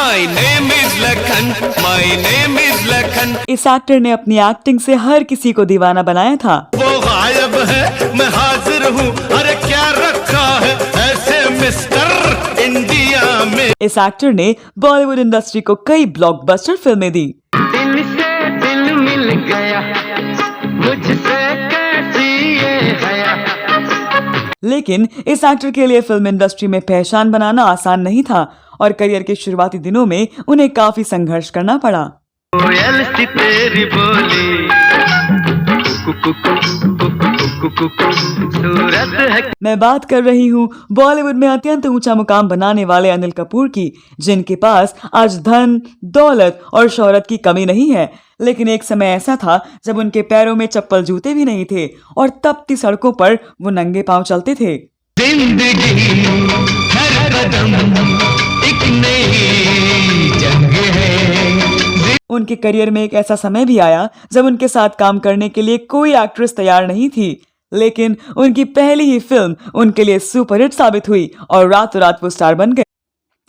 My name is Lakhan, my name is Lakhan। इस actor ने अपनी एक्टिंग से हर किसी को दीवाना बनाया था। वो गायब है मैं हाजिर हूँ, अरे क्या रखा है ऐसे मिस्टर इंडिया में। इस एक्टर ने बॉलीवुड इंडस्ट्री को कई ब्लॉकबस्टर फिल्में दी। दिल से दिल मिल गया, मुझसे कैसी ये हया। लेकिन इस एक्टर के लिए फिल्म इंडस्ट्री में पहचान बनाना आसान नहीं था और करियर के शुरुआती दिनों में उन्हें काफी संघर्ष करना पड़ा। कोयल सी तेरी बोली, सूरत है। मैं बात कर रही हूँ बॉलीवुड में अत्यंत ऊंचा मुकाम बनाने वाले अनिल कपूर की, जिनके पास आज धन, दौलत और शोहरत की कमी नहीं है। लेकिन एक समय ऐसा था जब उनके पैरों में चप्पल जूते भी नहीं थे और तपती सड़कों पर वो नंगे पांव चलते थे। जिंदगी हर कदम एक नई जंग है। उनके करियर में एक ऐसा समय भी आया जब उनके साथ काम करने के लिए कोई एक्ट्रेस तैयार नहीं थी, लेकिन उनकी पहली ही फिल्म उनके लिए सुपरहिट साबित हुई और रातों रात वो स्टार बन गए।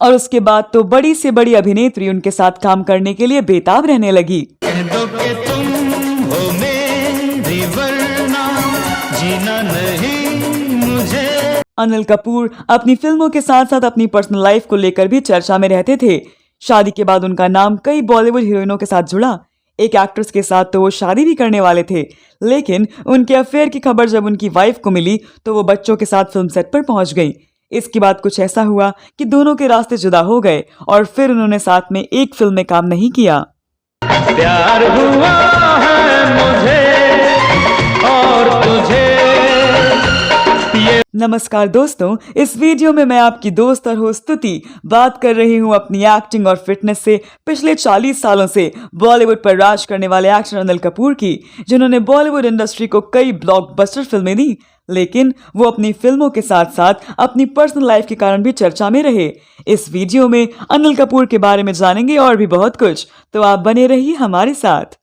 और उसके बाद तो बड़ी से बड़ी अभिनेत्री उनके साथ काम करने के लिए बेताब रहने लगी। कह दो कि तुम हो मेरी वरना जीना नहीं मुझे। अनिल कपूर अपनी फिल्मों के साथ साथ अपनी पर्सनल लाइफ को लेकर भी चर्चा में रहते थे। शादी के बाद उनका नाम कई बॉलीवुड हीरोइनों के साथ जुड़ा। एक एक्ट्रेस के साथ तो वो शादी भी करने वाले थे, लेकिन उनके अफेयर की खबर जब उनकी वाइफ को मिली तो वो बच्चों के साथ फिल्म सेट पर पहुंच गई। इसके बाद कुछ ऐसा हुआ कि दोनों के रास्ते जुदा हो गए और फिर उन्होंने साथ में एक फिल्म में काम नहीं किया। प्यार हुआ है मुझे और तुझे। नमस्कार दोस्तों, इस वीडियो में मैं आपकी दोस्त और होस्ट स्तुति बात कर रही हूं अपनी एक्टिंग और फिटनेस से पिछले 40 सालों से बॉलीवुड पर राज करने वाले एक्टर अनिल कपूर की, जिन्होंने बॉलीवुड इंडस्ट्री को कई ब्लॉकबस्टर फिल्में दी, लेकिन वो अपनी फिल्मों के साथ साथ अपनी पर्सनल लाइफ के कारण भी चर्चा में रहे। इस वीडियो में अनिल कपूर के बारे में जानेंगे और भी बहुत कुछ, तो आप बने रहिए हमारे साथ।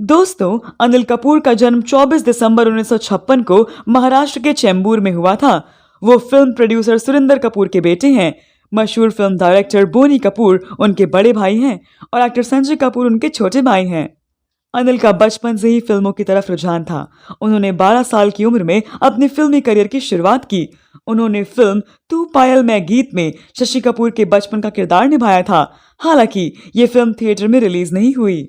दोस्तों, अनिल कपूर का जन्म 24 दिसंबर 1956 को महाराष्ट्र के चेंबूर में हुआ था। वो फिल्म प्रोड्यूसर सुरिंदर कपूर के बेटे हैं। मशहूर फिल्म डायरेक्टर बोनी कपूर उनके बड़े भाई हैं और एक्टर संजय कपूर उनके छोटे भाई हैं। अनिल का बचपन से ही फिल्मों की तरफ रुझान था। उन्होंने 12 साल की उम्र में अपनी फिल्मी करियर की शुरुआत की। उन्होंने फिल्म तू पायल मैं गीत में शशि कपूर के बचपन का किरदार निभाया था। हालांकि ये फिल्म थिएटर में रिलीज नहीं हुई।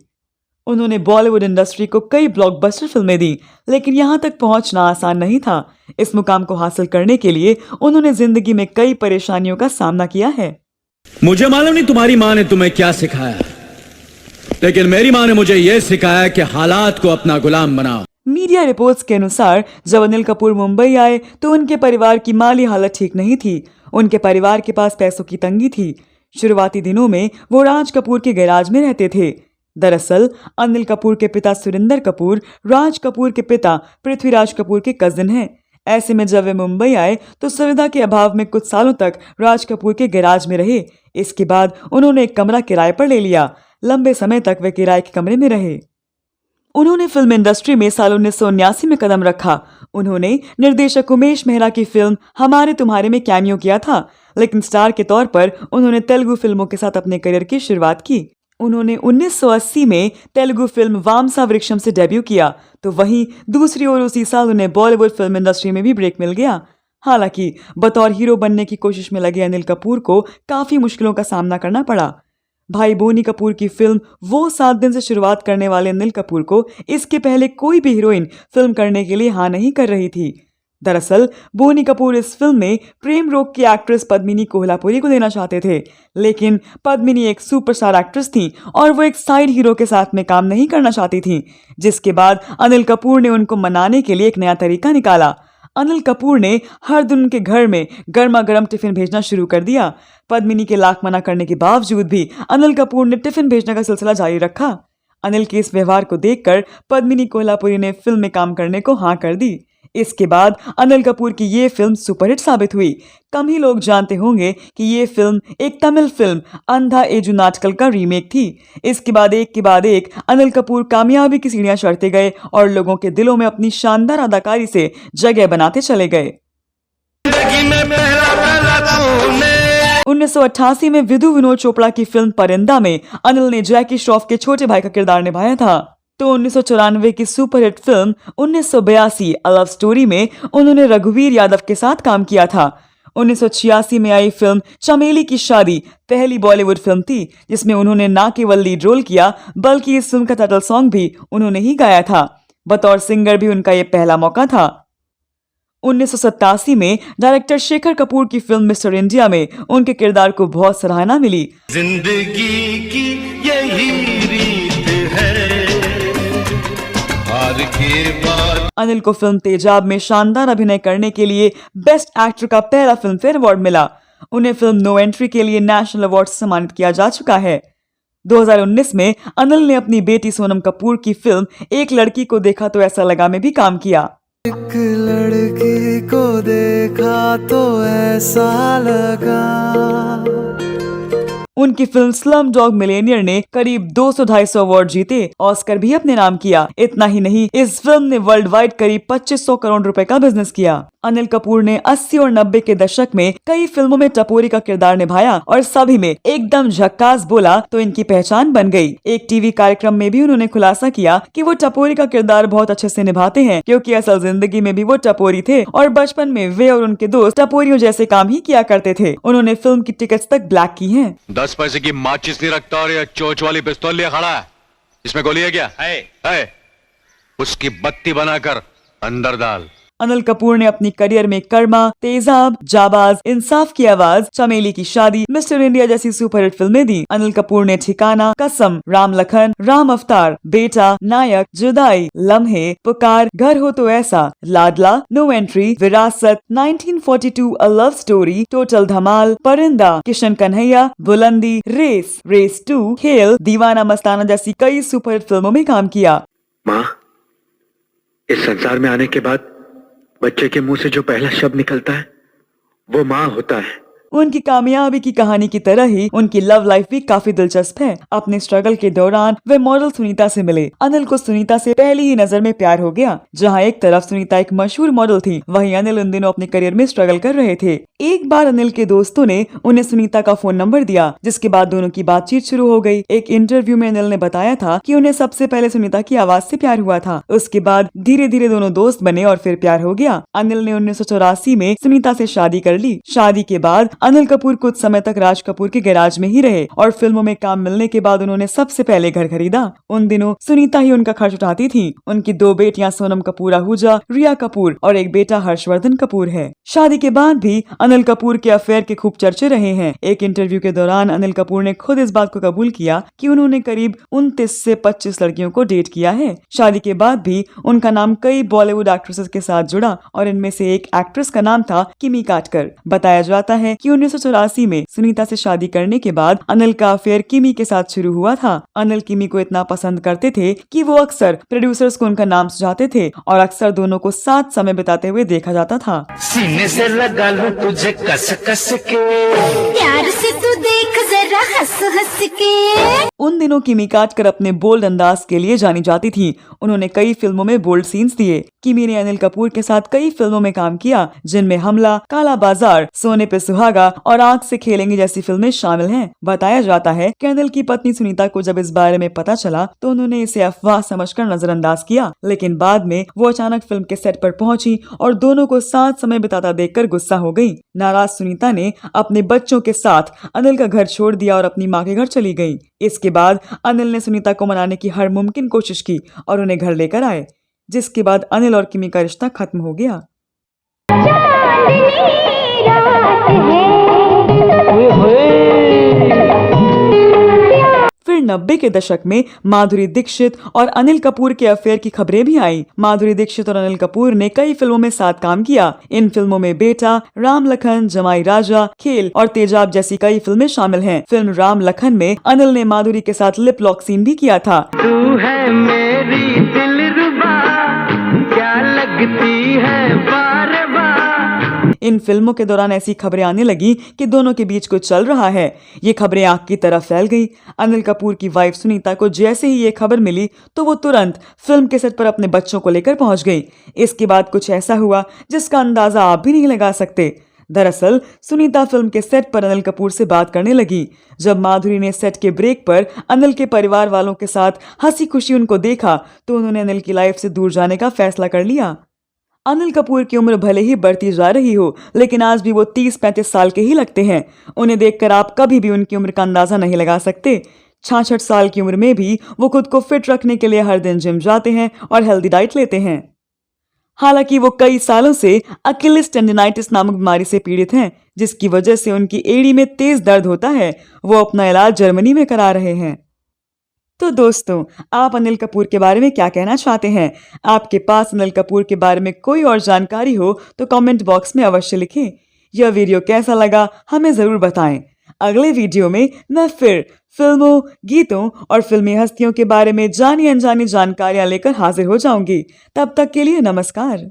उन्होंने बॉलीवुड इंडस्ट्री को कई ब्लॉकबस्टर फिल्में दी, लेकिन यहाँ तक पहुँचना आसान नहीं था। इस मुकाम को हासिल करने के लिए उन्होंने जिंदगी में कई परेशानियों का सामना किया है। मुझे मालूम नहीं तुम्हारी माँ ने तुम्हें क्या सिखाया, लेकिन मेरी माँ ने मुझे यह सिखाया कि हालात को अपना गुलाम बनाओ। मीडिया रिपोर्ट्स के अनुसार जब अनिल कपूर मुंबई आए तो उनके परिवार की माली हालत ठीक नहीं थी। उनके परिवार के पास पैसों की तंगी थी। शुरुआती दिनों में वो राज कपूर के गैराज में रहते थे। दरअसल अनिल कपूर के पिता सुरिंदर कपूर राज कपूर के पिता पृथ्वीराज कपूर के कजिन हैं। ऐसे में जब वे मुंबई आए तो सुविधा के अभाव में कुछ सालों तक राज कपूर के गैराज में रहे। इसके बाद उन्होंने एक कमरा किराए पर ले लिया। लंबे समय तक वे किराए के कमरे में रहे। उन्होंने फिल्म इंडस्ट्री में साल 1979 में कदम रखा। उन्होंने निर्देशक उमेश मेहरा की फिल्म हमारे तुम्हारे में कैमियो किया था, लेकिन स्टार के तौर पर उन्होंने तेलुगु फिल्मों के साथ अपने करियर की शुरुआत की। उन्होंने 1980 में तेलुगु फिल्म वामसा वृक्षम से डेब्यू किया, तो वहीं दूसरी ओर उसी साल उन्हें बॉलीवुड फिल्म इंडस्ट्री में भी ब्रेक मिल गया। हालांकि बतौर हीरो बनने की कोशिश में लगे अनिल कपूर को काफी मुश्किलों का सामना करना पड़ा। भाई बोनी कपूर की फिल्म वो 7 दिन से शुरुआत करने वाले अनिल कपूर को इसके पहले कोई भी हीरोइन फिल्म करने के लिए हाँ नहीं कर रही थी। दरअसल बोनी कपूर इस फिल्म में प्रेम रोग की एक्ट्रेस पद्मिनी कोल्हापुरी को लेना चाहते थे, लेकिन पद्मिनी एक सुपरस्टार एक्ट्रेस थी और वो एक साइड हीरो के साथ में काम नहीं करना चाहती थी। जिसके बाद अनिल कपूर ने उनको मनाने के लिए एक नया तरीका निकाला। अनिल कपूर ने हर दिन उनके घर में गर्मा गर्म टिफिन भेजना शुरू कर दिया। पद्मिनी के लाख मना करने के बावजूद भी अनिल कपूर ने टिफिन भेजने का सिलसिला जारी रखा। अनिल के इस व्यवहार को देखकर पद्मिनी कोल्हापुरी ने फिल्म में काम करने को हाँ कर दी। इसके बाद अनिल कपूर की ये फिल्म सुपरहिट साबित हुई। कम ही लोग जानते होंगे कि ये फिल्म एक तमिल फिल्म अंधा एजू नाटकल का रीमेक थी। इसके बाद एक के बाद एक अनिल कपूर कामयाबी की सीढ़ियां चढ़ते गए और लोगों के दिलों में अपनी शानदार अदाकारी से जगह बनाते चले गए। जिंदगी में पहला पहला तूने। 1988 में विधु विनोद चोपड़ा की फिल्म परिंदा में अनिल ने जैकी श्रॉफ के छोटे भाई का किरदार निभाया था। तो 1994 की superhit film 1982 a love story में उन्होंने रघुवीर यादव के साथ काम किया था। 1986 में आई फिल्म चमेली की शादी पहली बॉलीवुड फिल्म थी जिसमें उन्होंने न केवल लीड रोल किया बल्कि इस फिल्म का टाइटल सॉन्ग भी उन्होंने ही गाया था। बतौर सिंगर भी उनका ये पहला मौका था। 1987 में डायरेक्टर शेखर कपूर की फिल्म मिस्टर इंडिया में उनके किरदार को बहुत सराहना मिली। जिंदगी की यही रीत है, हार के बाद। अनिल को फिल्म तेजाब में शानदार अभिनय करने के लिए बेस्ट एक्टर का पहला फिल्म फेयर अवार्ड मिला। उन्हें फिल्म नो एंट्री के लिए नेशनल अवार्ड से सम्मानित किया जा चुका है। 2019 में अनिल ने अपनी बेटी सोनम कपूर की फिल्म एक लड़की को देखा तो ऐसा लगा में भी काम किया। एक लड़की को देखा तो ऐसा लगा। उनकी फिल्म स्लम डॉग मिलेनियर ने करीब 200-250 अवार्ड जीते, ऑस्कर भी अपने नाम किया। इतना ही नहीं, इस फिल्म ने वर्ल्ड वाइड करीब 2500 करोड़ रुपए का बिजनेस किया। अनिल कपूर ने 80 और 90 के दशक में कई फिल्मों में टपोरी का किरदार निभाया और सभी में एकदम झक्कास बोला तो इनकी पहचान बन गई। एक टीवी कार्यक्रम में भी उन्होंने खुलासा किया कि वो टपोरी का किरदार बहुत अच्छे से निभाते हैं क्योंकि असल जिंदगी में भी वो टपोरी थे और बचपन में वे और उनके दोस्त टपोरियों जैसे काम ही किया करते थे। उन्होंने फिल्म की टिकट्स तक ब्लैक की हैं। 10 पैसे की माचिस नहीं रखता और ये चोच वाली पिस्तौल लिया खड़ा है। इसमें गोली है क्या? है। उसकी बत्ती बनाकर अंदर डाल। अनिल कपूर ने अपनी करियर में कर्मा, तेजाब, जाबाज, इंसाफ की आवाज, चमेली की शादी, मिस्टर इंडिया जैसी सुपरहिट फिल्में दी। अनिल कपूर ने ठिकाना, कसम, राम लखन, राम अवतार, बेटा, नायक, जुदाई, लम्हे, पुकार, घर हो तो ऐसा, लाडला, नो एंट्री, विरासत, 1942 अ लव स्टोरी, टोटल धमाल, परिंदा, किशन कन्हैया, बुलंदी, रेस 2, खेल, दीवाना मस्ताना जैसी कई सुपरहिट फिल्मों में काम किया। माँ, इस संसार में आने के बाद बच्चे के मुंह से जो पहला शब्द निकलता है वो माँ होता है। उनकी कामयाबी की कहानी की तरह ही उनकी लव लाइफ भी काफी दिलचस्प है। अपने स्ट्रगल के दौरान वे मॉडल सुनीता से मिले। अनिल को सुनीता से पहली ही नजर में प्यार हो गया। जहां एक तरफ सुनीता एक मशहूर मॉडल थी, वहीं अनिल उन दिनों अपने करियर में स्ट्रगल कर रहे थे। एक बार अनिल के दोस्तों ने उन्हें सुनीता का फोन नंबर दिया, जिसके बाद दोनों की बातचीत शुरू हो गई। एक इंटरव्यू में अनिल ने बताया था कि उन्हें सबसे पहले सुनीता की आवाज से प्यार हुआ था। उसके बाद धीरे धीरे दोनों दोस्त बने और फिर प्यार हो गया। अनिल ने 1984 में सुनीता से शादी कर ली। शादी के बाद अनिल कपूर कुछ समय तक राज कपूर के गैराज में ही रहे और फिल्मों में काम मिलने के बाद उन्होंने सबसे पहले घर खरीदा। उन दिनों सुनीता ही उनका खर्च उठाती थी। उनकी 2 बेटियां सोनम कपूर आहूजा, रिया कपूर और एक बेटा हर्षवर्धन कपूर है। शादी के बाद भी अनिल कपूर के अफेयर के खूब चर्चे रहे हैं। एक इंटरव्यू के दौरान अनिल कपूर ने खुद इस बात को कबूल किया कि उन्होंने करीब 29 से 25 लड़कियों को डेट किया है। शादी के बाद भी उनका नाम कई बॉलीवुड एक्ट्रेसेस के साथ जुड़ा और इनमें से एक एक्ट्रेस का नाम था किमी काटकर। बताया जाता है कि 1984 में सुनीता से शादी करने के बाद अनिल का अफेयर किमी के साथ शुरू हुआ था। अनिल किमी को इतना पसंद करते थे कि वो अक्सर प्रोड्यूसर्स को उनका नाम सुझाते थे और अक्सर दोनों को साथ समय बिताते हुए देखा जाता था। सीने से लगा लूं तुझे कस कस के, प्यार से तू देख जरा हंस हंस के। उन दिनों किमी काटकर अपने बोल्ड अंदाज के लिए जानी जाती थी। उन्होंने कई फिल्मों में बोल्ड सीन्स दिए। किमी ने अनिल कपूर के साथ कई फिल्मों में काम किया, जिनमें हमला, काला बाजार, सोने पे सुहागा और आंख से खेलेंगे जैसी फिल्में शामिल हैं। बताया जाता है कि अनिल की पत्नी सुनीता को जब इस बारे में पता चला तो उन्होंने इसे अफवाह समझकर नजरअंदाज किया, लेकिन बाद में वो अचानक फिल्म के सेट पर पहुंची और दोनों को साथ समय बिताता देखकर गुस्सा हो गई। नाराज सुनीता ने अपने बच्चों के साथ अनिल का घर छोड़ दिया और अपनी माँ के घर चली गई। इसके बाद अनिल ने सुनीता को मनाने की हर मुमकिन कोशिश की और उन्हें घर लेकर आए, जिसके बाद अनिल और किमी का रिश्ता खत्म हो गया। फिर 90 के दशक में माधुरी दीक्षित और अनिल कपूर के अफेयर की खबरें भी आई। माधुरी दीक्षित और अनिल कपूर ने कई फिल्मों में साथ काम किया। इन फिल्मों में बेटा, राम लखन, जमाई राजा, खेल और तेजाब जैसी कई फिल्में शामिल हैं। फिल्म राम लखन में अनिल ने माधुरी के साथ लिप लॉक सीन भी किया था। तू है मेरी दिलरुबा, क्या लगती है बार बार। इन फिल्मों के दौरान ऐसी खबरें आने लगी कि दोनों के बीच कुछ चल रहा है। ये खबरें आग की तरह फैल गई। अनिल कपूर की वाइफ सुनीता को जैसे ही ये खबर मिली तो वो तुरंत फिल्म के सेट पर अपने बच्चों को लेकर पहुंच गई। इसके बाद कुछ ऐसा हुआ जिसका अंदाजा आप भी नहीं लगा सकते। दरअसल सुनीता फिल्म के सेट पर अनिल कपूर से बात करने लगी। जब माधुरी ने सेट के ब्रेक पर अनिल के परिवार वालों के साथ हंसी खुशी उनको देखा तो उन्होंने अनिल की लाइफ से दूर जाने का फैसला कर लिया। अनिल कपूर की उम्र भले ही बढ़ती जा रही हो, लेकिन आज भी वो 30-35 साल के ही लगते हैं। उन्हें देखकर आप कभी भी उनकी उम्र का अंदाजा नहीं लगा सकते। 66 साल की उम्र में भी वो खुद को फिट रखने के लिए हर दिन जिम जाते हैं और हेल्दी डाइट लेते हैं। हालांकि वो कई सालों से अकिलिस टेंडिनाइटिस नामक बीमारी से पीड़ित हैं, जिसकी वजह से उनकी एड़ी में तेज दर्द होता है। वो अपना इलाज जर्मनी में करा रहे हैं। तो दोस्तों, आप अनिल कपूर के बारे में क्या कहना चाहते हैं? आपके पास अनिल कपूर के बारे में कोई और जानकारी हो तो कमेंट बॉक्स में अवश्य लिखें। यह वीडियो कैसा लगा हमें जरूर बताएं। अगले वीडियो में मैं फिर फिल्मों, गीतों और फिल्मी हस्तियों के बारे में जानी अनजानी जानकारियां लेकर हाजिर हो जाऊंगी। तब तक के लिए नमस्कार।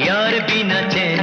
यार बिना चैन